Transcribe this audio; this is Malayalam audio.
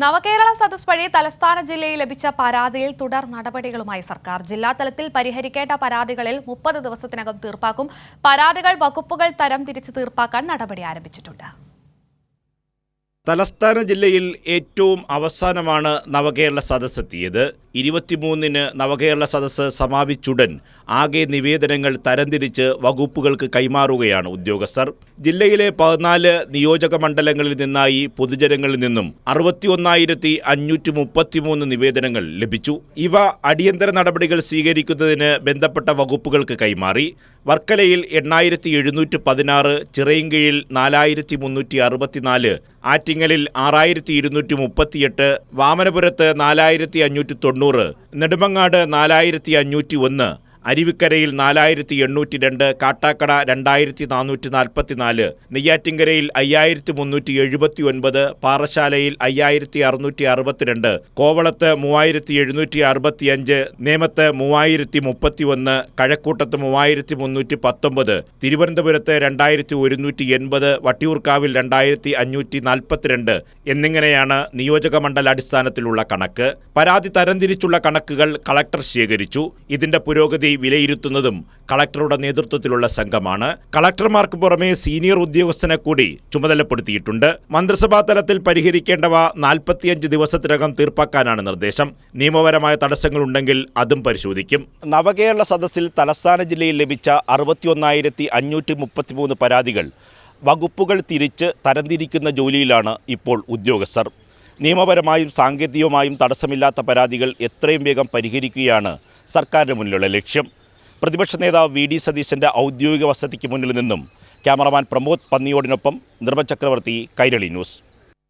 നവകേരള സദസ് വഴി തലസ്ഥാന ജില്ലയിൽ ലഭിച്ച പരാതിയിൽ തുടർ നടപടികളുമായി സർക്കാർ. ജില്ലാതലത്തിൽ പരിഹരിക്കേണ്ട പരാതികളിൽ 30 ദിവസത്തിനകം തീർപ്പാക്കും. പരാതികൾ വകുപ്പുകൾ തരംതിരിച്ച് തീർപ്പാക്കാൻ നടപടി ആരംഭിച്ചിട്ടുണ്ട്. തലസ്ഥാന ജില്ലയിൽ ഏറ്റവും അവസാനമാണ് നവകേരള സദസ് എത്തിയത്. 23-ന് നവകേരള സദസ് സമാപിച്ചുടൻ ആകെ നിവേദനങ്ങൾ തരംതിരിച്ച് വകുപ്പുകൾക്ക് കൈമാറുകയാണ് ഉദ്യോഗസ്ഥർ. ജില്ലയിലെ 14 നിയോജക മണ്ഡലങ്ങളിൽ നിന്നായി പൊതുജനങ്ങളിൽ നിന്നും 61,533 നിവേദനങ്ങൾ ലഭിച്ചു. ഇവ അടിയന്തര നടപടികൾ സ്വീകരിക്കുന്നതിന് ബന്ധപ്പെട്ട വകുപ്പുകൾക്ക് കൈമാറി. വർക്കലയിൽ 8,716, ചിറയിൻകീഴിൽ 4,364, ആറ്റിങ്ങലിൽ 6,238, വാമനപുരത്ത് 4,590, നെടുമങ്ങാട് 4,501, അരുവിക്കരയിൽ 4,802, കാട്ടാക്കട 2,444, നെയ്യാറ്റിൻകരയിൽ 5,379, പാറശാലയിൽ 5,662, കോവളത്ത് 3,765, നേമത്ത് 3,031, കഴക്കൂട്ടത്ത് 3,319, തിരുവനന്തപുരത്ത് 2,180, വട്ടിയൂർക്കാവിൽ 2,542 എന്നിങ്ങനെയാണ് നിയോജക മണ്ഡലാടിസ്ഥാനത്തിലുള്ള കണക്ക്. പരാതി തരംതിരിച്ചുള്ള കണക്കുകൾ കളക്ടർ ശേഖരിച്ചു. ഇതിന്റെ പുരോഗതി വിലയിരുത്തുന്നതും കളക്ടറുടെ നേതൃത്വത്തിലുള്ള സംഘമാണ്. കളക്ടർമാർക്ക് പുറമെ സീനിയർ ഉദ്യോഗസ്ഥനെ കൂടി ചുമതലപ്പെടുത്തിയിട്ടുണ്ട്. മന്ത്രിസഭാ തലത്തിൽ പരിഹരിക്കേണ്ടവ 45 ദിവസത്തിനകം തീർപ്പാക്കാനാണ് നിർദ്ദേശം. നിയമപരമായ തടസ്സങ്ങളുണ്ടെങ്കിൽ അതും പരിശോധിക്കും. നവകേരള സദസ്സിൽ തലസ്ഥാന ജില്ലയിൽ ലഭിച്ച 61,533 പരാതികൾ വകുപ്പുകൾ തിരിച്ച് തരംതിരിക്കുന്ന ജോലിയിലാണ് ഇപ്പോൾ ഉദ്യോഗസ്ഥർ. നിയമപരമായും സാങ്കേതികമായും തടസ്സമില്ലാത്ത പരാതികൾ എത്രയും വേഗം പരിഹരിക്കുകയാണ് സർക്കാരിന് മുന്നിലുള്ള ലക്ഷ്യം. പ്രതിപക്ഷ നേതാവ് വി ഡി സതീശൻ്റെ ഔദ്യോഗിക വസതിക്ക് മുന്നിൽ നിന്നും ക്യാമറമാൻ പ്രമോദ് പന്നിയോടിനൊപ്പം നിർമ്മൽ ചക്രവർത്തി, കൈരളി ന്യൂസ്.